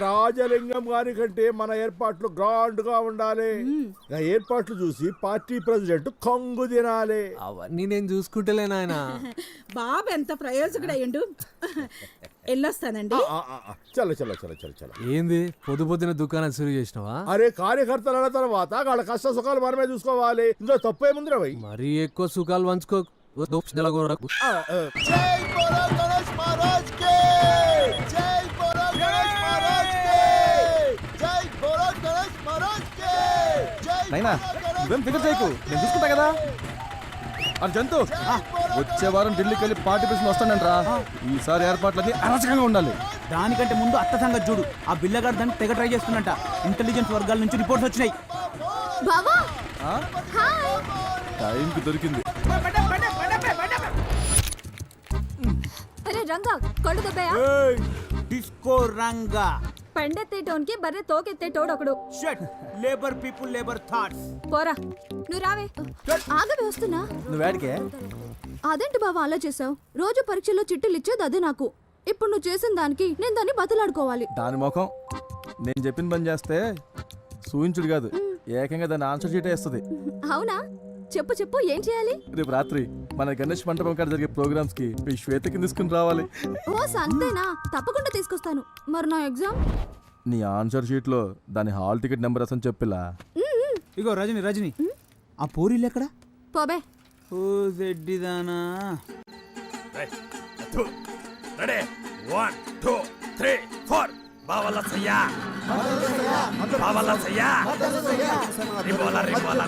Speaker 3: రాజలింగం గారి కంటే మన ఏర్పాట్లు గ్రాండ్ గా ఉండాలి. ఏర్పాట్లు చూసి పార్టీ ప్రెసిడెంట్ కొంగు తినాలి.
Speaker 10: అవన్నీ నేను చూసుకుంటలే నాయన.
Speaker 6: బాబు ఎంత ప్రయోజకుడయ్యండు. వెళ్ళొస్తానండి.
Speaker 3: చల్ల చల్ల చల్ల చల్ల చల్ల.
Speaker 10: ఏంది పొద్దు పొద్దున దుకాణం శురు చేసినావా?
Speaker 3: అరే కార్యకర్తలు అన్న తర్వాత వాళ్ళ కష్ట సుఖాలు మనమే చూసుకోవాలి. ఇందులో తప్పేముందిరా భయ్?
Speaker 10: మరీ ఎక్కువ సుఖాలు పంచుకో.
Speaker 9: నైనా నువ్వేం ఫికర్ చేయకు, నేను చూసుకుంటా కదా. జంతు వచ్చే వారం ఢిల్లీకి వెళ్ళి పార్టీ ప్రెసిడెంట్ వస్తానంట్రా. ఈసారి ఏర్పాట్లన్నీ అరాచకంగా ఉండాలి.
Speaker 2: దానికంటే ముందు అత్త సంగతి చూడు. ఆ బిల్లగారు దాన్ని తెగ ట్రై చేస్తున్నట్ట. ఇంటెలిజెన్స్ వర్గాల నుంచి రిపోర్ట్స్ వచ్చినాయి.
Speaker 5: బావా
Speaker 9: టైంకి దొరికింది.
Speaker 5: అరే రంగా కళ్ళు దొబ్బయా?
Speaker 2: డిస్కో రంగా
Speaker 5: పెండెత్తేటోన్కి బర్రె తోకెత్తేటోడు ఒకడు.
Speaker 2: Labour people labour thoughts.
Speaker 5: పోరా నువ్వు రావే. ఆగవే వస్తున్నా.
Speaker 9: నువ్వేడికే?
Speaker 5: అదేంటి బావా అలా చేసావు? రోజు పరీక్షల్లో చిట్టులు ఇచ్చేది అదే నాకు. ఇప్పుడు నువ్వు చేసిన దానికి నేను దాన్ని బతలాడుకోవాలి.
Speaker 9: దాని ముఖం నేను చెప్పిన పని చేస్తే సూచించుడు కాదు, ఏకంగా దాని ఆన్సర్ షీటే ఇస్తుంది.
Speaker 5: అవునా? చెప్పు చెప్పు ఏం చేయాలి?
Speaker 9: రేపు రాత్రి మన గణేష్ మండపం కాడ జరిగే ప్రోగ్రామ్స్ కి మీ శ్వేతకి తీసుకుని రావాలి.
Speaker 5: ఓ సంతేనా? తప్పకుండా తీసుకొస్తాను. మరి నా ఎగ్జామ్?
Speaker 9: నీ ఆన్సర్ షీట్ లో దాని హాల్ టికెట్ నెంబర్ అసలు చెప్పిలా.
Speaker 2: ఇగో రజని ఆ పూరీలు ఎక్కడ?
Speaker 5: పోబే.
Speaker 2: ఓ జెడ్డిదానా.
Speaker 1: రెడీ 1 2 3 4 బావల సయ్యా బావల సయ్యా రిబోలా రిబోలా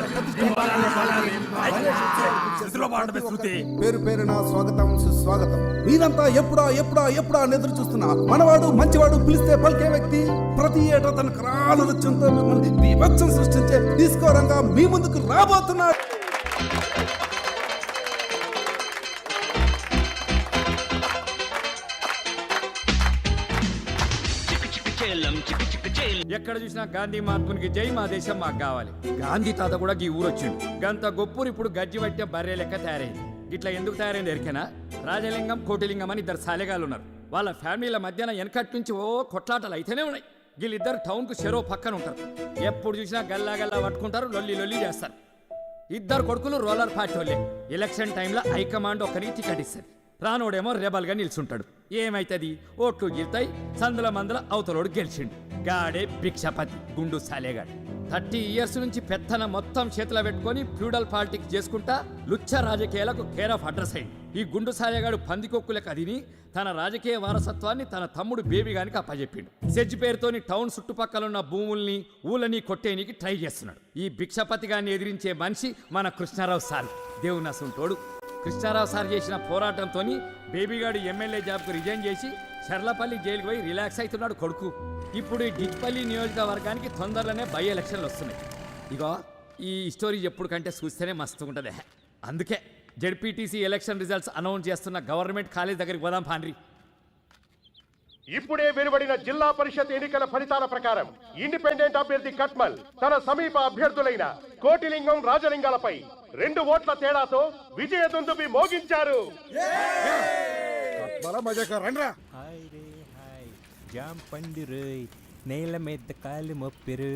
Speaker 3: పేరు పేరున స్వాగతం సుస్వాగతం.
Speaker 9: మీరంతా ఎప్పుడా ఎప్పుడా ఎప్పుడా అని ఎదురు చూస్తున్నా మనవాడు మంచివాడు పిలిస్తే పలికే వ్యక్తి ప్రతి ఏటా తన కరాల నృత్యంతో మిమ్మల్ని బీభత్సం సృష్టించే తీసుకోరంగా మీ ముందుకు రాబోతున్నాడు.
Speaker 2: ఎక్కడ చూసినా గాంధీ మహాత్మునికి జై, మా దేశం మాకు కావాలి. గాంధీ తాత కూడా ఈ ఊరు వచ్చిండు. గంత గొప్పూరు ఇప్పుడు గజ్జి పట్టే బర్రె లెక్క తయారైంది. ఇట్లా ఎందుకు తయారైంది ఎరికేనా? రాజలింగం కోటిలింగం అని 2 సాలెగాలు ఉన్నారు. వాళ్ళ ఫ్యామిలీల మధ్యన వెనకటి నుంచి ఓ కొట్లాటలు అయితేనే ఉన్నాయి. వీళ్ళిద్దరు టౌన్ కు చెరో పక్కన ఉంటారు. ఎప్పుడు చూసినా గల్లా గల్లా పట్టుకుంటారు, లొల్లి లొల్లి చేస్తారు. 2 కొడుకులు రోలర్ పార్టీ వాళ్ళే. ఎలక్షన్ టైంలో హైకమాండ్ ఒకరికి టికెట్ ఇస్తారు. రానోడేమో రెబల్గా నిల్చుంటాడు. ఏమైతుంది? ఓట్లు గెలుతాయి. సందుల మందుల అవతలోడు గెలిచిండు. గాడే భిక్షపతి గుండు సాలేగాడు. 30 ఇయర్స్ నుంచి పెత్తన మొత్తం చేతిలో పెట్టుకొని ఫ్యూడల్ పాలిటిక్స్ చేసుకుంటా లుచ్చ రాజకీయాలకు కేర్ ఆఫ్ అడ్రస్ అయింది. ఈ గుండు సాలేగాడు పందికొక్కులకు అదిని తన రాజకీయ వారసత్వాన్ని తన తమ్ముడు బేబీగానికి అప్పచెప్పిండు. సెజ్ పేరుతోని టౌన్ చుట్టుపక్కల ఉన్న భూముల్ని ఊళ్ళని కొట్టేనికి ట్రై చేస్తున్నాడు. ఈ భిక్షపతి గారిని ఎదిరించే మనిషి మన కృష్ణారావు సార్. దేవునసుంటోడు. కృష్ణారావు సార్ చేసిన పోరాటంతో బేబీగాడు ఎమ్మెల్యే జాబ్కు రిజైన్ చేసి చర్లపల్లి జైలుకు పోయి రిలాక్స్ అవుతున్నాడు కొడుకు. ఇప్పుడు ఈ డిచ్పల్లి నియోజకవర్గానికి తొందరలోనే బై ఎలక్షన్లు వస్తున్నాయి. ఇగో ఈ స్టోరీ ఎప్పుడు కంటే చూస్తేనే మస్తు ఉంటుంది. అందుకే జెడ్పీటీసీ ఎలక్షన్ రిజల్ట్స్ అనౌన్స్ చేస్తున్న గవర్నమెంట్ కాలేజ్ దగ్గరికి పోదాం పాండ్రి.
Speaker 12: ఇప్పుడే వెలువడిన జిల్లా పరిషత్ ఎన్నికల ఫలితాల ప్రకారం ఇండిపెండెంట్ అభ్యర్థి కట్మల్ తన సమీప అభ్యర్థులైన కోటిలింగం రాజలింగాలపై 2 ఓట్ల తేడాతో విజయ దుందుబి మోగించారు.
Speaker 10: జాం పండిరు నేల మీద కాలు మొప్పిరు.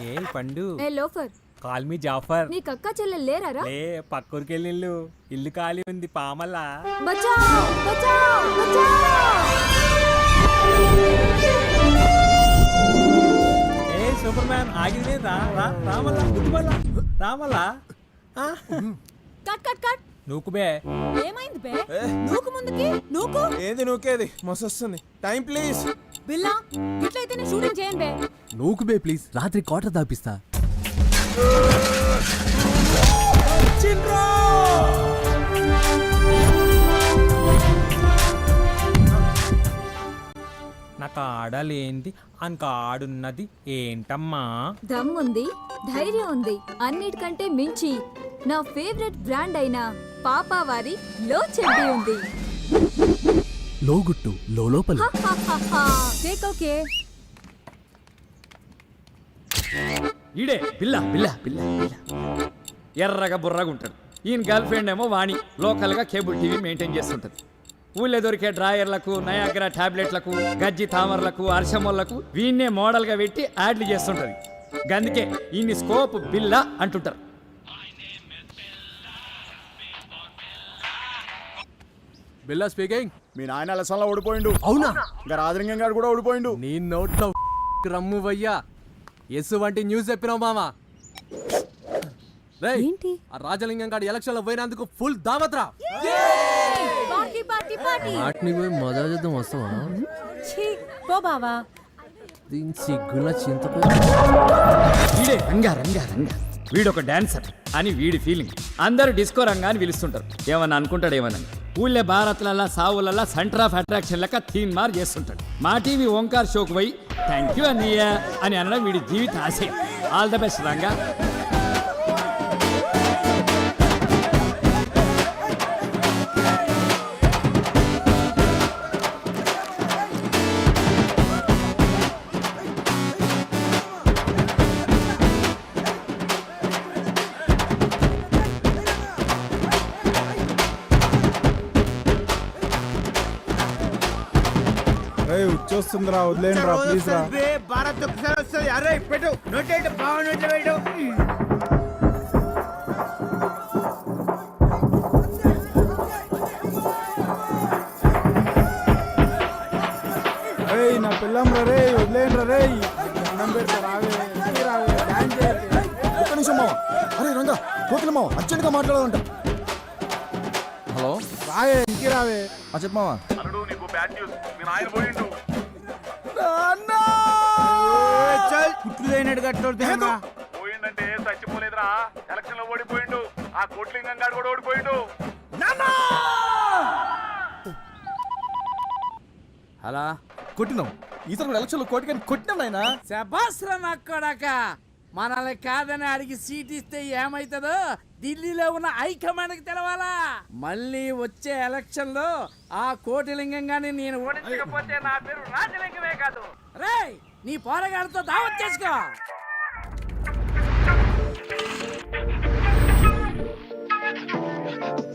Speaker 10: ఏ పండు
Speaker 5: ఏ లోఫర్,
Speaker 10: కాల్ మీ జాఫర్.
Speaker 5: నీ కక్క చెల్లెలు లేరారా?
Speaker 10: లే పక్కూరికి వెళ్ళిళ్ళు. ఇల్లు ఖాళీ ఉంది పామల్లా.
Speaker 5: బచావ్ బచావ్ బచావ్.
Speaker 10: ఏ సూపర్ మ్యాన్ ఆగింది. రామల్లా గుద్దుమల్లా రామల్లా.
Speaker 5: Cut cut cut.
Speaker 10: నూకు బే.
Speaker 5: ఏమైంది బే? నూకు ముందుకి నూకు.
Speaker 11: ఏంది నూకేది? మస్తు వస్తుంది. Time please.
Speaker 6: బిల్లా ఇట్లయితేనే షూటింగ్ చేయండి బే.
Speaker 9: నూకు బే ప్లీజ్, రాత్రి క్వార్టర్ దాపిస్తా.
Speaker 10: నాకు ఆడలేంది అంక ఆడున్నది ఏంటమ్మా?
Speaker 13: దమ్ముంది, ధైర్యం ఉంది, అన్నిటికంటే మించి నా ఫేవరెట్ బ్రాండ్ అయిన పాపావారి లో చెడ్డీ ఉంది.
Speaker 9: లోగుట్టు లోపల.
Speaker 13: Take okay.
Speaker 2: ఈడే బిల్ల బిల్ల బిల్ల బిల్ల ఎర్రగా బుర్రగా ఉంటాడు. ఈయన గర్ల్ ఫ్రెండ్ ఏమో వాణి, లోకల్గా కేబుల్ టీవీ మెయింటైన్ చేస్తుంటుంది. ఊళ్ళో దొరికే డ్రాయర్లకు, నయాగ్రా టాబ్లెట్లకు, గజ్జి తామర్లకు, అర్షమోళ్లకు వీన్నే మోడల్గా పెట్టి యాడ్లు చేస్తుంటుంది. గందుకే ఈయన్ని స్కోప్ బిల్ల అంటుంటారు.
Speaker 9: బిల్లా స్పీకింగ్.
Speaker 7: మీ నాయన అలసంలో ఓడిపోయిండు.
Speaker 9: అవునా?
Speaker 7: ఇంకా రాజలింగం గారు కూడా ఓడిపోయిండు.
Speaker 9: నీ నోట్లో రమ్ము వయ్యా. ఎస్ వంటి న్యూస్ చెప్పినావు మామా. రేయ్,
Speaker 6: ఏంటి?
Speaker 9: ఆ రాజలింగం గారి ఎలక్షన్ లో పోయినందుకు ఫుల్ దావత్రా.
Speaker 13: Party party party.
Speaker 9: వాటిని పోయి మజా చేద్దాం వస్తావా?
Speaker 6: ఛీ, పో బావా.
Speaker 9: దీని సిగ్గుల చింతకు.
Speaker 2: వీడే రంగా రంగా రంగా, వీడొక డాన్సర్ అని వీడి ఫీలింగ్. అందరూ డిస్కో రంగా అని పిలుస్తుంటారు. ఏమన్నా అనుకుంటాడు ఏమన్నా. ఊళ్ళే భారత్లల్లా సావులల్లా సెంటర్ ఆఫ్ అట్రాక్షన్ లెక్క థీమ్ మార్ చేస్తుంటాడు. మా టీవీ ఓంకార్ షోకు పోయి థ్యాంక్ యూ అన్నయ్య అని అనడం వీడి జీవిత ఆశయం. All the best Ranga.
Speaker 3: వచ్చేస్తుందిరా, వదిలేండి రా ప్లీజ్ రా.
Speaker 8: భారత్ వస్తుంది. అరే పెట్టు నోటేటు బాగున్నట్లు పెట్టు.
Speaker 3: నా పిల్లం రా రే, వదిలేండి రా రే. అన్నం పెడతా రావే, రావే, డాన్స్ చేయకు.
Speaker 7: ఒక్క నిమిషం మామ. అరే రంగా, కోకిల మామ అర్జెంట్గా మాట్లాడాలంట.
Speaker 9: హలో
Speaker 3: రావే, ఇంటికి రావే.
Speaker 9: చెప్పు మామా.
Speaker 8: కుట్లు అయినట్టు కట్టోడుతున్నా.
Speaker 12: పోయిందంటే చచ్చిపోలేదురా, ఎలక్షన్ లో ఓడిపోయిండు. ఆ కోట్లింగం గారు కూడా ఓడిపోయిండు.
Speaker 9: అలా కొట్టినాం. ఈసారి కూడా ఎలక్షన్ లో కోటికని కొట్టినాం నాయనా.
Speaker 2: శబాస్రా నక్కడాక. మనల్ని కాదని అడిగి సీట్ ఇస్తే ఏమైతుందో ఢిల్లీలో ఉన్న హైకమాండ్కి తెలవాలా. మళ్ళీ వచ్చే ఎలక్షన్ లో ఆ కోటిలింగంగాని నేను ఓడించకపోతే నా పేరు రాజలింగమే కాదు. రేయ్, నీ పోరగాడితో దావత్ చేసుకో.